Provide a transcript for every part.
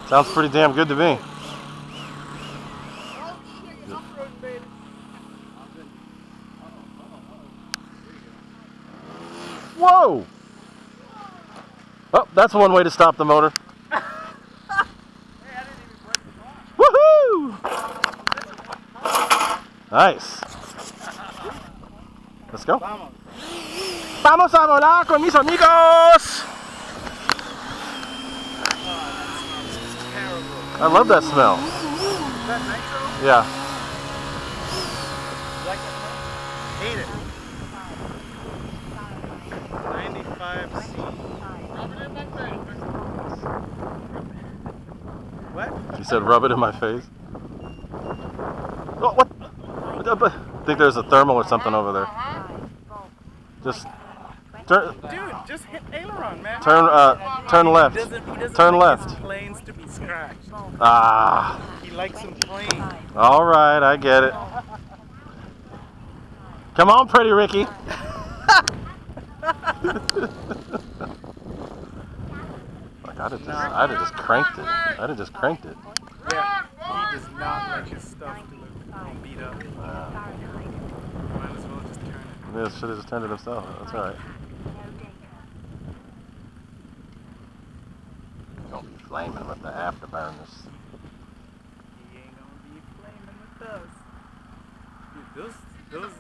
Sounds pretty damn good to me. Whoa! Oh, that's one way to stop the motor. Woohoo! Nice. Let's go. Vamos a volar con mis amigos! I love that smell. Is that nitro? Yeah. Like it? Hate it. 95C. What? He said rub it in my face. Oh, what? I think there's a thermal or something over there. Just turn. Dude, just hit aileron, man. Turn left. He doesn't Turn like left. his planes to be scratched. Ah. He likes them clean. All right, I get it. Come on, pretty Ricky. Like I'd have just cranked it. I'd have just cranked it. Yeah, he does not like his stuff to look beat up. Might as well just turn it. Yeah, should have just turned it himself. That's all right. Don't be flaming with the afterburners. He ain't gonna be flaming with us. Dude, those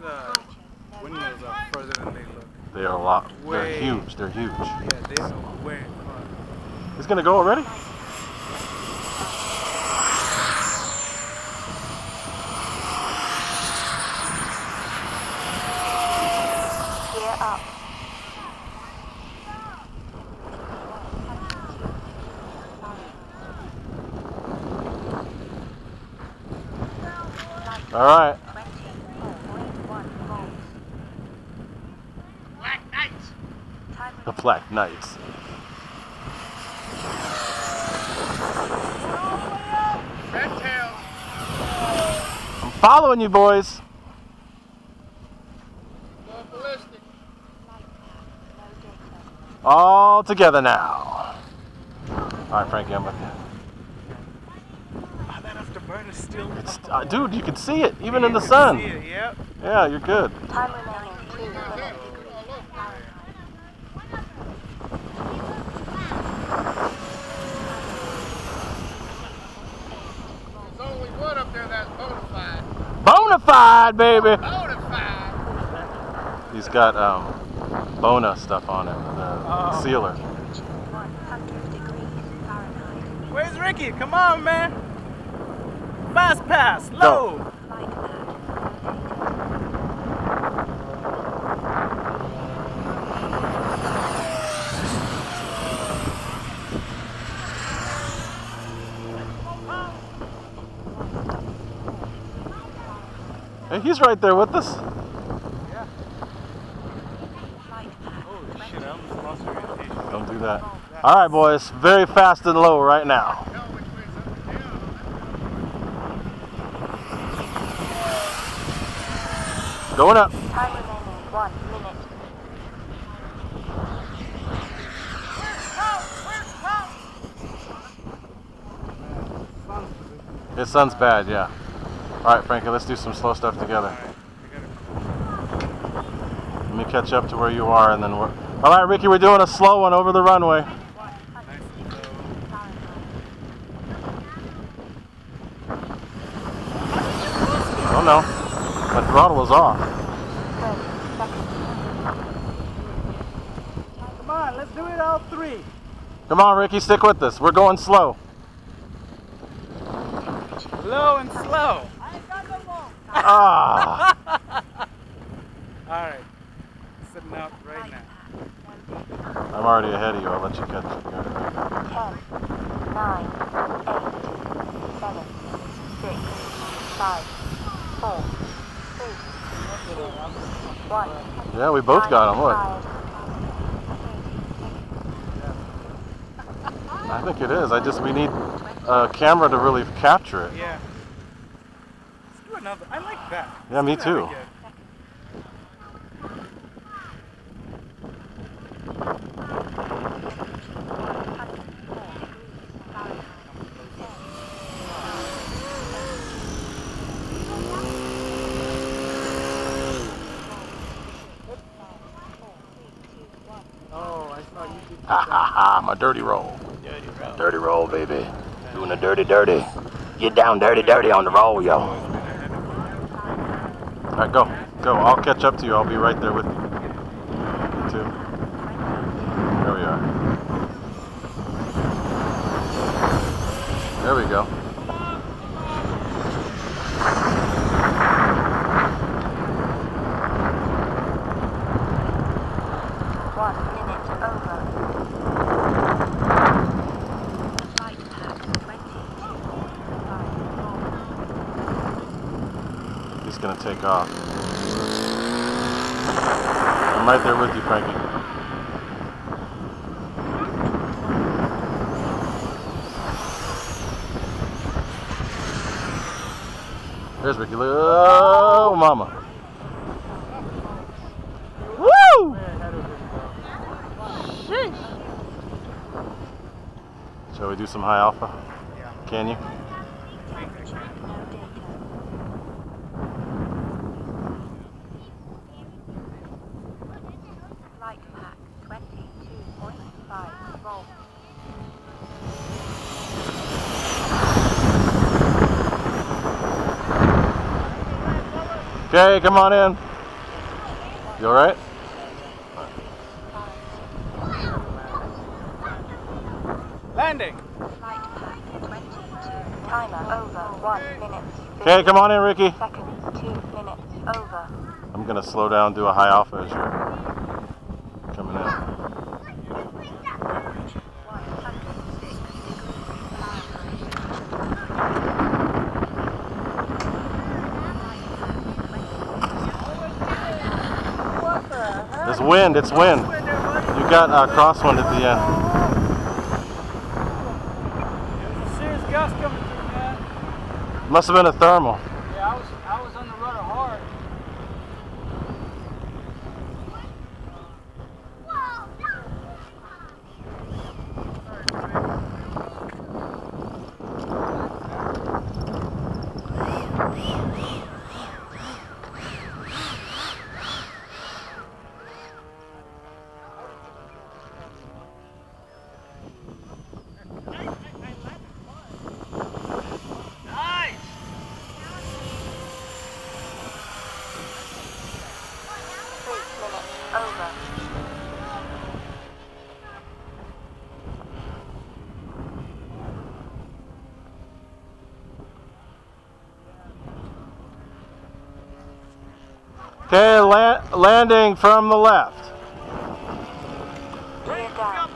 windmills are further than they look. They are a lot. They're Way. huge. They're huge. Yeah, they are way far. He's gonna go already? Gear up. All right. The Black Knights. I'm following you, boys. All together now. All right, Frankie, I'm with you. Oh, that afterburner is still. Dude, you can see it even in the sun. See it, yep. Yeah, you're good. Time remaining 2 minutes. There's only one up there that's bona fide. Bona fide, baby. Bona fide. He's got Bona stuff on him, the sealer. 100 degrees Fahrenheit. Where's Ricky? Come on, man. Fast pass, low. Flight path. Hey, he's right there with us. Yeah. Holy shit, I almost lost orientation. Don't do that. All right, boys. Very fast and low right now. Going up. Time remaining 1 minute. His sun's bad, yeah. All right, Frankie, let's do some slow stuff together. Let me catch up to where you are, and then we're... All right, Ricky, we're doing a slow one over the runway. Oh, no. My throttle is off. 30 seconds. Come on, let's do it all three. Come on, Ricky, stick with us. We're going slow. Low and slow. Ah. Alright. Setting out right now. I'm already ahead of you. I'll let you catch up. 10, 9, 8, 7, 6, 5, 4, 3, 2, 1. Yeah, we both got him. Look. I think it is. We need a camera to really capture it. Yeah. Let's do another. I like that. Yeah, me Let's do that too. again. Ha ha ha, my dirty roll. Dirty roll. Dirty roll, baby. Doing the dirty, dirty. Get down dirty, dirty on the roll, yo. Alright, go. Go. I'll catch up to you. I'll be right there with you. You too. There we are. There we go. He's gonna take off. I'm right there with you, Frankie. There's Ricky. Oh, mama. Woo! Shall we do some high alpha? Yeah. Can you? Light pack 22.5 volts. Okay, come on in. You alright? Landing. Light pack 22. Timer over 1 minute. Okay, come on in, Ricky. Seconds. 2 minutes over. I'm gonna slow down and do a high alpha as you're coming in. 106 degrees Fahrenheit. There's wind, it's wind. You got crosswind at the end. There's a serious gust coming through, man. Must have been a thermal. Yeah, I was on the rudder hard. Over. Okay, landing from the left. Gear down.